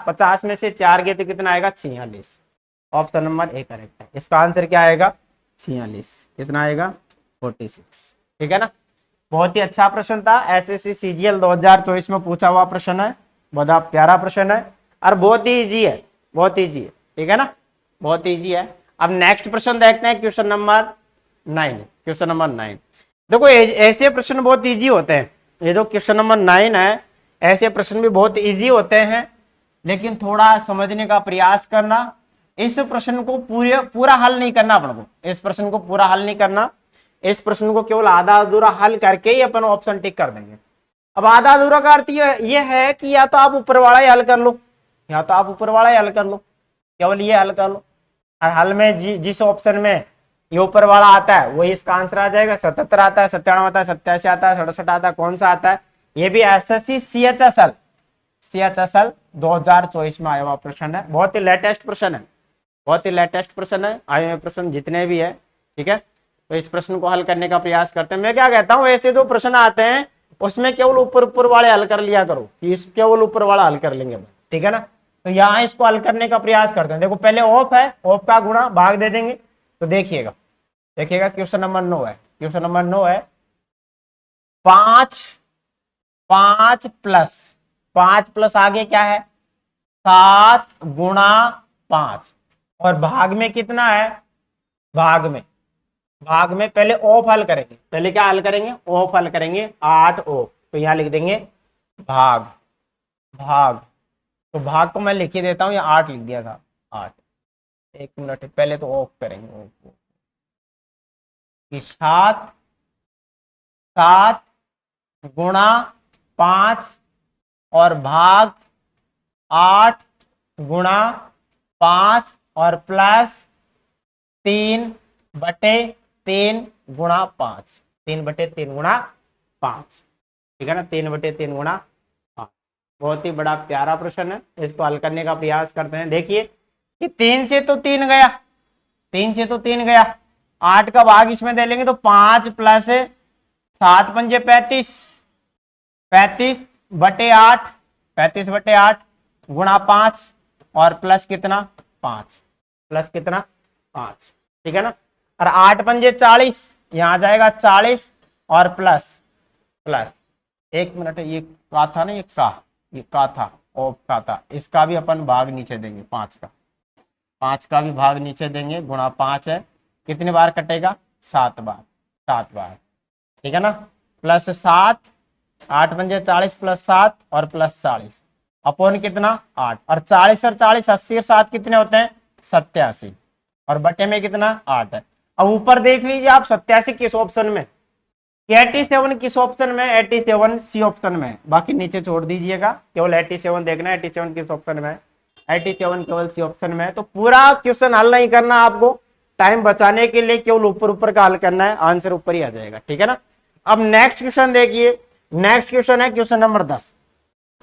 50 में से 4 गए तो कितना आएगा 46, ऑप्शन नंबर ए करेक्ट है, इसका आंसर क्या आएगा 46, कितना आएगा 46, ठीक है ना। बहुत ही अच्छा प्रश्न था, एसएससी सीजीएल 2024 में पूछा हुआ प्रश्न है, बड़ा प्यारा प्रश्न है और बहुत ही इजी है, ठीक है ना, बहुत इजी है। अब नेक्स्ट प्रश्न देखते हैं, क्वेश्चन नंबर 9। देखो ऐसे प्रश्न बहुत इजी होते हैं, ये जो क्वेश्चन नंबर 9 है, ऐसे प्रश्न भी बहुत इजी होते हैं, लेकिन थोड़ा समझने का प्रयास करना। इस प्रश्न को पूरा हल नहीं करना अपन को, इस प्रश्न को पूरा हल नहीं करना, इस प्रश्न को केवल आधा अधूरा हल करके ही अपन ऑप्शन टिक कर देंगे। अब आधा अधूरा का अर्थ ये है कि या तो आप ऊपर वाला ही हल कर लो, या तो आप ऊपर वाला ही हल कर लो, केवल ये हल कर लो। और हल में जिस ऑप्शन में ये ऊपर वाला आता है वही इसका आंसर आ जाएगा। 77 आता है, 97 आता है, 87 आता है, 67 आता है, कौन सा आता है? ये भी एसएससी CHSL 2024 में आया हुआ प्रश्न है। बहुत ही लेटेस्ट प्रश्न है, बहुत ही लेटेस्ट प्रश्न है। आए हुए प्रश्न जितने भी है, ठीक है, तो इस प्रश्न को हल करने का प्रयास करते हैं। मैं क्या कहता हूं, ऐसे जो प्रश्न आते हैं उसमें केवल ऊपर वाले हल कर लिया करो, कि इस केवल ऊपर वाला हल कर लेंगे, ठीक है ना। तो यहाँ इसको हल करने का प्रयास करते हैं। देखो पहले ऑफ है, ऑफ का गुणा भाग दे देंगे। तो देखिएगा क्वेश्चन नंबर 9 है, क्वेश्चन नंबर 9 है 5 प्लस आगे क्या है 7 गुणा 5, और भाग में कितना है, भाग में पहले ऑफ हल करेंगे, पहले क्या हल करेंगे, ऑफ हल करेंगे, 8 ऑफ। तो यहां लिख देंगे भाग, तो भाग को मैं लिख ही देता हूं, या 8 लिख दिया था, 8। एक मिनट, पहले तो ऑफ करेंगे, ऑफ कि 7 गुणा 5 और भाग 8 गुणा 5 और प्लस 3/3 गुणा 5, 3/3 गुणा 5, ठीक है ना, 3/3 गुणा 5। बहुत ही बड़ा प्यारा प्रश्न है, इसको हल करने का प्रयास करते हैं। देखिए कि 3 से तो 3 गया, 3 से तो 3 गया, 8 का भाग इसमें दे लेंगे तो 5 प्लस 7 पंजे 35, 35/8, 35/8 गुणा 5 और प्लस कितना 5, प्लस कितना 5, ठीक है ना। और 8 पंजे 40, यहां आ जाएगा 40 और प्लस एक मिनट, ये का था ना, ये का था, ऑफ का था, इसका भी अपन भाग नीचे देंगे, 5 का भी भाग नीचे देंगे, गुणा 5 है, कितने बार कटेगा 7 बार, ठीक है ना। प्लस 7, 8 पंजे 40 प्लस 7 और प्लस 40 अपॉन कितना 8, और 40 और 40 80 और 7 कितने होते हैं 87, और बटे में कितना 8 है। अब ऊपर देख लीजिए आप 87 किस ऑप्शन में, 87 किस ऑप्शन में, 87 सी ऑप्शन में, बाकी नीचे छोड़ दीजिएगा, केवल 87 देखना है 87 किस ऑप्शन में है, 87 केवल सी ऑप्शन में है। तो पूरा क्वेश्चन हल नहीं करना आपको, टाइम बचाने के लिए केवल ऊपर का हल करना है, आंसर ऊपर ही आ जाएगा, ठीक है ना। अब नेक्स्ट क्वेश्चन देखिए, नेक्स्ट क्वेश्चन है क्वेश्चन नंबर 10,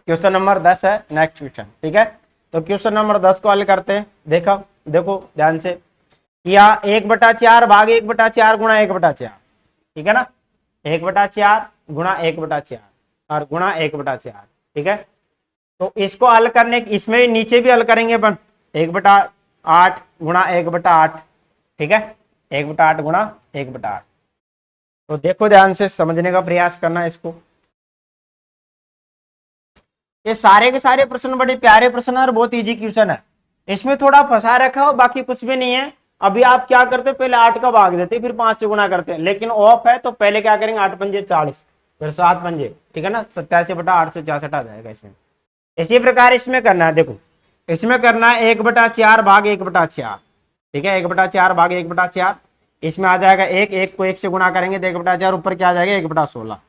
क्वेश्चन नंबर 10 है नेक्स्ट क्वेश्चन, ठीक है। तो क्वेश्चन नंबर 10 को हल करते हैं। देखो ध्यान से, या 1/4 भाग 1/4 गुणा 1/4, ठीक है ना, 1/4 गुणा 1/4 और गुणा 1/4, ठीक है। तो इसको हल करने, इसमें नीचे भी हल करेंगे अपन, 1/8 गुणा 1/8, ठीक है, 1/8 गुणा 1/8। तो देखो ध्यान से समझने का प्रयास करना इसको। ये सारे के सारे प्रश्न बड़े प्यारे प्रश्न है और बहुत इजी क्वेश्चन है, इसमें थोड़ा फंसा रखा हो, बाकी कुछ भी नहीं है। अभी आप क्या करते, पहले 8 का भाग देते, फिर 5 से गुणा करते हैं, लेकिन ऑफ है तो पहले क्या करेंगे, 8 पंजे 40, फिर 7 पंजे, ठीक है ना, 87/866 आ जाएगा इसमें। इसी प्रकार इसमें करना है, देखो इसमें करना है 1/4 भाग 1/4, ठीक है, 1/4 भाग 1/4, इसमें आ जाएगा 1 को 1 से गुणा करेंगे तो 1/4, ऊपर क्या आ जाएगा 1/16,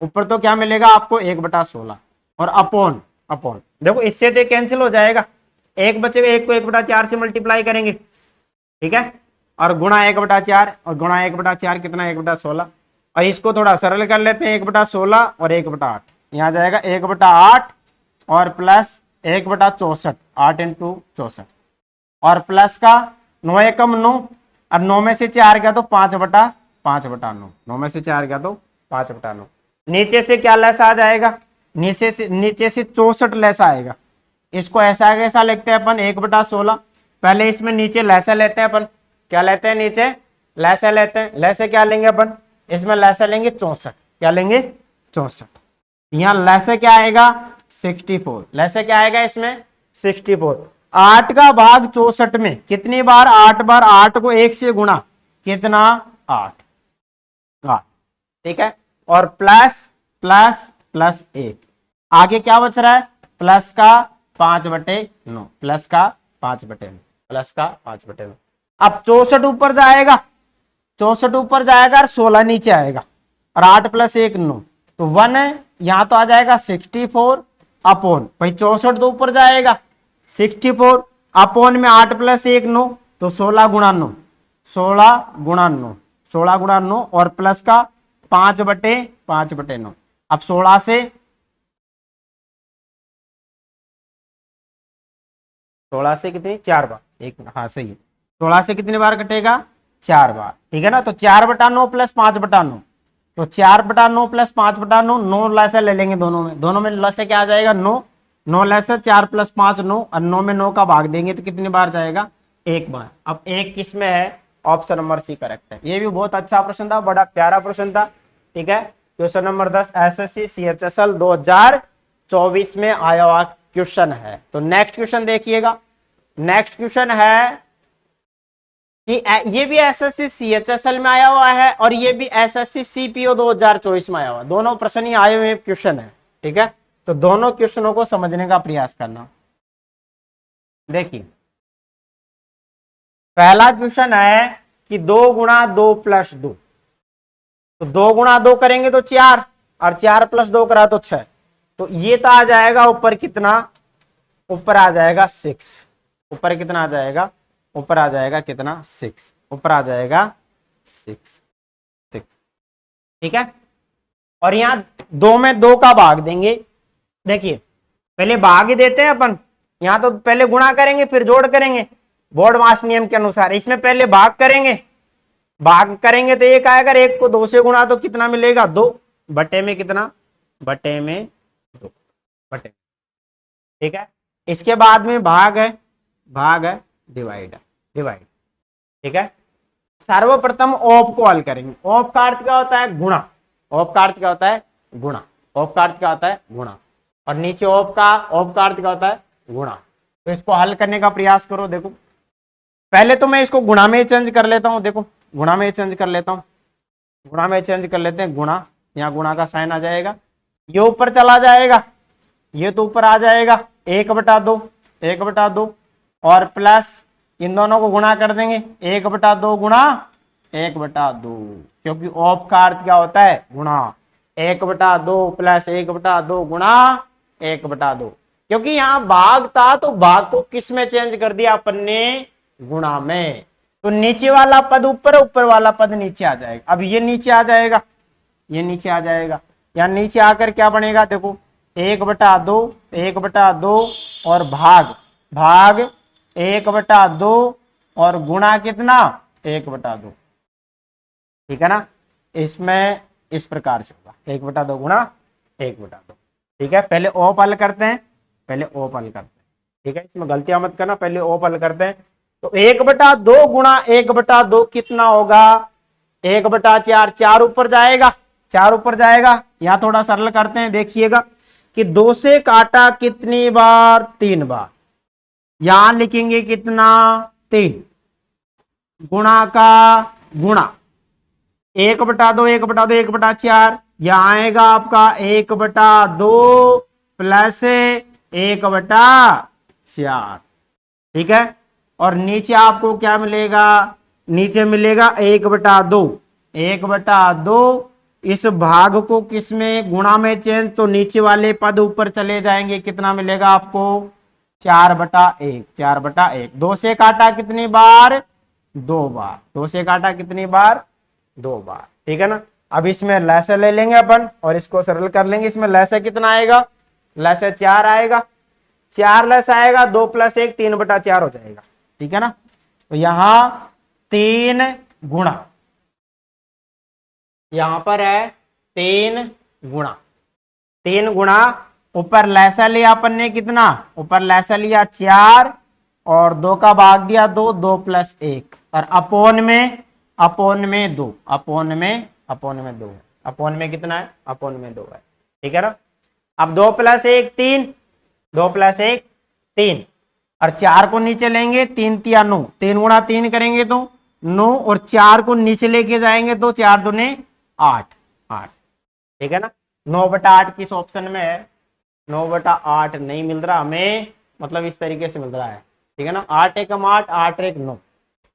ऊपर तो क्या मिलेगा आपको 1/16, और अपॉन देखो इससे तो कैंसिल हो जाएगा, 1 बचेगा, 1 को 1/4 से मल्टीप्लाई करेंगे, ठीक है, और गुणा 1/4, और गुणा 1/4 कितना 1/16, और इसको थोड़ा सरल कर लेते हैं, 1/16 और 1/8, यहाँ जाएगा 1/8 और प्लस 1/64, 8 × 64, और प्लस का 9 एकम 9, और 9 में से 4 गया तो 5/9, 9 में से 4 गया तो 5/9। नीचे से क्या लेस आ जाएगा, नीचे से 64 लेस आएगा। इसको ऐसा लिखते हैं अपन 1/16, पहले इसमें नीचे लैसा लेते हैं अपन, क्या लेते हैं नीचे लैसा लेते हैं, लैसे क्या लेंगे अपन, इसमें लैसा लेंगे 64, क्या लेंगे 64, यहाँ लैसे क्या आएगा 64, लैसे क्या आएगा इसमें 64। 8 का भाग 64 में कितनी बार, 8 बार, 8 को 1 से गुणा कितना 8, ठीक है, और प्लस प्लस 1, आगे क्या बच रहा है, प्लस का 5/9, प्लस का 5/9, प्लस का 5/9। अब 64 ऊपर जाएगा, 64 ऊपर जाएगा और 16 नीचे आएगा, और 8 + 1 9, तो 1 है, यहां तो आ जाएगा 64 अपॉन, भाई 64 तो ऊपर जाएगा, 64 अपॉन में 8 + 1 9, तो 16 × 9, 16 × 9, 16 × 9 और प्लस का 5/9। अब 16 से 16 से कितनी, 4 बार, एक मिनट, हाँ सही है, 16 से कितनी बार कटेगा, 4 बार, ठीक है ना। तो 4/9 + 5/9, तो 4/9 + 5/9, 9 लैसे ले लेंगे दोनों में लैसे क्या आ जाएगा, 9, 9 लैसे 4 + 5 9, और 9 में 9 का भाग देंगे तो कितनी बार जाएगा, एक बार। अब एक किस में है, ऑप्शन नंबर सी करेक्ट है। ये भी बहुत अच्छा प्रश्न था, बड़ा प्यारा प्रश्न था, ठीक है। क्वेश्चन नंबर 10 SSC CHSL 2024 में आया हुआ क्वेश्चन है। तो नेक्स्ट क्वेश्चन देखिएगा, नेक्स्ट क्वेश्चन है कि ये भी SSC CHSL में आया हुआ है और ये भी SSC CPO 2024 में आया हुआ, दोनों प्रश्न ही आए हुए क्वेश्चन है, ठीक है। तो दोनों क्वेश्चनों को समझने का प्रयास करना। देखिए पहला क्वेश्चन है कि 2 × 2 + 2, तो 2 × 2 करेंगे तो 4, और 4 + 2 करा तो 6, तो ये तो आ जाएगा ऊपर कितना, ऊपर आ जाएगा 6, ऊपर कितना आ जाएगा, ऊपर आ जाएगा कितना, 6, ऊपर आ जाएगा 6, ठीक है। और यहां 2 में 2 का भाग देंगे, देखिए पहले भाग ही देते हैं अपन, यहां तो पहले गुणा करेंगे फिर जोड़ करेंगे, बोर्ड मास नियम के अनुसार। इसमें पहले भाग करेंगे, भाग करेंगे तो 1 आएगा, 1 को 2 से गुणा तो कितना मिलेगा, 2 बटे में कितना, बटे में 2 बटे, ठीक है। इसके बाद में भाग है, भाग है, डिवाइड है, डिवाइड, ठीक है। सर्वप्रथम ऑप को हल करेंगे, ऑप का अर्थ क्या होता है, गुणा, ऑप का अर्थ क्या होता है, गुणा, ऑप का अर्थ क्या होता है, गुणा, और नीचे ऑप का अर्थ क्या होता है, गुणा। तो इसको हल करने का प्रयास करो। देखो पहले तो मैं इसको गुणा में चेंज कर लेता हूं, देखो गुणा में चेंज कर लेता हूं, गुणा में चेंज कर लेते हैं, गुणा, यहाँ गुणा का साइन आ जाएगा, ये ऊपर चला जाएगा, ये तो ऊपर आ जाएगा 1/2, 1/2, और प्लस इन दोनों को गुणा कर देंगे, 1/2 गुणा 1/2, क्योंकि ऑप का अर्थ क्या होता है, गुणा, 1/2 प्लस 1/2 गुणा 1/2, क्योंकि यहां भाग था तो भाग को किस में चेंज कर दिया अपन ने, गुणा में। तो नीचे वाला पद ऊपर, ऊपर वाला पद नीचे आ जाएगा। अब ये नीचे आ जाएगा, ये नीचे आ जाएगा, या नीचे आकर क्या बनेगा, देखो 1/2, 1/2 और भाग, भाग 1/2 और गुणा कितना, 1/2, ठीक है ना। इसमें इस प्रकार से होगा 1/2 गुणा 1/2, ठीक है। पहले ऑप हल करते हैं, पहले ऑप हल करते हैं, ठीक है, इसमें गलतियां मत करना, पहले ऑप हल करते हैं। तो 1/2 गुणा 1/2 कितना होगा, 1/4, 4 ऊपर जाएगा, 4 ऊपर जाएगा। यहां थोड़ा सरल करते हैं, देखिएगा कि 2 से काटा कितनी बार, 3 बार, यहां लिखेंगे कितना, 3, गुणा का गुणा 1/2, 1/2, 1/4, यहां आएगा आपका 1/2 प्लस 1/4, ठीक है। और नीचे आपको क्या मिलेगा, नीचे मिलेगा 1/2, 1/2, इस भाग को किस में, गुणा में चेंज, तो नीचे वाले पद ऊपर चले जाएंगे, कितना मिलेगा आपको, 4/1, 4/1। 2 से काटा कितनी बार, 2 बार, 2 से काटा कितनी बार, 2 बार, ठीक है ना। अब इसमें लैसे ले लेंगे अपन और इसको सरल कर लेंगे। इसमें लैसे कितना आएगा, लैसे 4 आएगा, 4 लैस आएगा, 2 + 1 3/4 हो जाएगा, ठीक है ना। तो यहां 3 गुणा, यहां पर है 3 गुणा, 3 गुणा, ऊपर लैसा लिया अपन ने कितना, ऊपर लैसा लिया 4 और 2 का भाग दिया 2, 2 + 1, और अपोन में 2, अपोन में 2 है, अपोन में कितना है, अपोन में 2 है, ठीक है ना। अब 2 + 1 3, 2 + 1 3, और 4 को नीचे लेंगे, 3 × 3 9, 3 गुणा 3 करेंगे तो 9, और 4 को नीचे लेके जाएंगे तो 4 दूने 8, 8, ठीक है ना। 9/8 किस ऑप्शन में है? 9/8 नहीं मिल रहा हमें, मतलब इस तरीके से मिल रहा है, ठीक है ना। 8 एकम 8, 8 एक 9,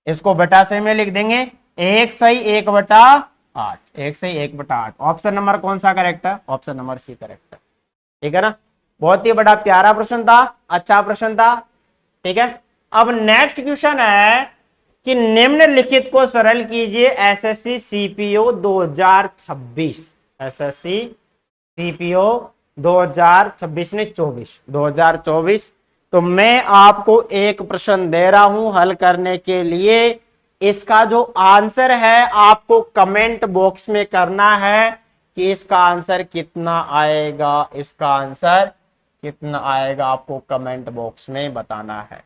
इसको बटा से में लिख देंगे, 1 सही 1/8, 1 सही 1/8। ऑप्शन नंबर कौन सा करेक्ट है? ऑप्शन नंबर सी करेक्ट है, ठीक है ना। बहुत ही बड़ा प्यारा प्रश्न था, अच्छा प्रश्न था, ठीक है। अब नेक्स्ट क्वेश्चन है कि निम्नलिखित को सरल कीजिए एसएससी सीपीओ 2026, एसएससी सीपीओ 2026 ने 2024। तो मैं आपको एक प्रश्न दे रहा हूं हल करने के लिए, इसका जो आंसर है आपको कमेंट बॉक्स में करना है कि इसका आंसर कितना आएगा, इसका आंसर कितना आएगा आपको कमेंट बॉक्स में बताना है।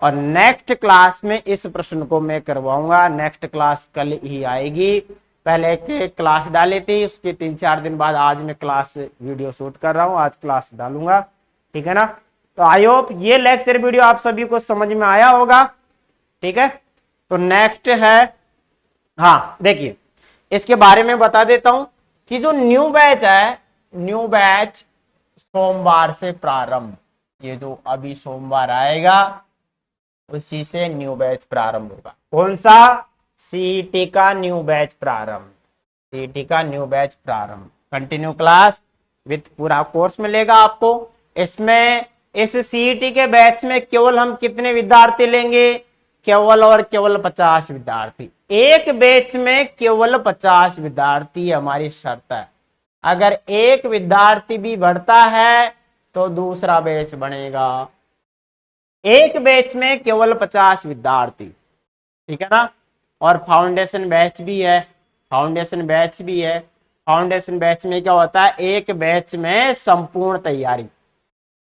और नेक्स्ट क्लास में इस प्रश्न को मैं करवाऊंगा, नेक्स्ट क्लास कल ही आएगी। पहले के क्लास डाली थी, उसके 3-4 दिन बाद आज मैं क्लास वीडियो शूट कर रहा हूं, आज क्लास डालूंगा, ठीक है ना। तो आई होप ये लेक्चर वीडियो आप सभी को समझ में आया होगा, ठीक है। तो नेक्स्ट है, हाँ देखिए इसके बारे में बता देता हूं कि जो न्यू बैच है, न्यू बैच सोमवार से प्रारंभ, ये जो अभी सोमवार आएगा उसी से न्यू बैच प्रारंभ होगा। कौन सा? सीईटी का न्यू बैच प्रारंभ, सीईटी का न्यू बैच प्रारंभ, कंटिन्यू क्लास विथ पूरा कोर्स मिलेगा आपको। इसमें इस सीईटी के बैच में केवल हम कितने विद्यार्थी लेंगे? केवल और केवल 50 विद्यार्थी, एक बैच में केवल 50 विद्यार्थी हमारी शर्त है। अगर एक विद्यार्थी भी बढ़ता है तो दूसरा बैच बनेगा। एक बैच में केवल 50 विद्यार्थी, ठीक है ना। और फाउंडेशन बैच भी है, फाउंडेशन बैच भी है। फाउंडेशन बैच में क्या होता है? एक बैच में संपूर्ण तैयारी,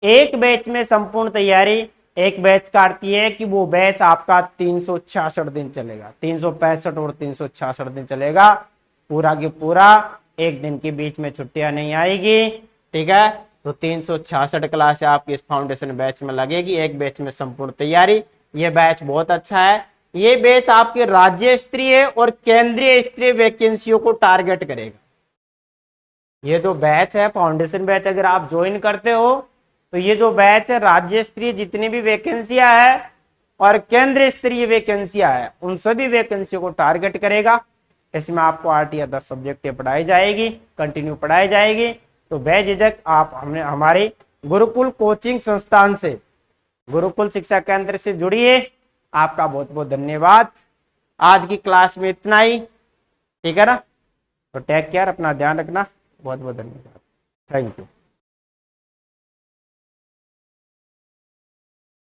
एक बैच में संपूर्ण तैयारी। एक बैच काटती है कि वो बैच आपका 366 दिन चलेगा, 365 और 366 दिन चलेगा, पूरा की पूरा, एक दिन के बीच में छुट्टियां नहीं आएगी, ठीक है। तो 366 क्लास आपकी इस फाउंडेशन बैच में लगेगी, एक बैच में संपूर्ण तैयारी। ये बैच बहुत अच्छा है, ये बैच आपके राज्य स्तरीय और केंद्रीय स्तरीय वैकेंसियों को टारगेट करेगा। ये जो बैच है फाउंडेशन बैच, अगर आप ज्वाइन करते हो तो ये जो बैच है राज्य स्तरीय जितनी भी वैकेंसियां है और केंद्र स्तरीय वैकेंसियां है उन सभी वैकेंसियों को टारगेट करेगा। इसमें आपको 8 या 10 सब्जेक्ट पढ़ाई जाएगी, कंटिन्यू पढ़ाई जाएगी। तो बेझिझक आप हमने हमारे गुरुकुल कोचिंग संस्थान से, गुरुकुल शिक्षा केंद्र से जुड़िए। आपका बहुत बहुत धन्यवाद। आज की क्लास में इतना ही, ठीक है ना। तो टेक केयर, अपना ध्यान रखना, बहुत बहुत धन्यवाद, थैंक यू।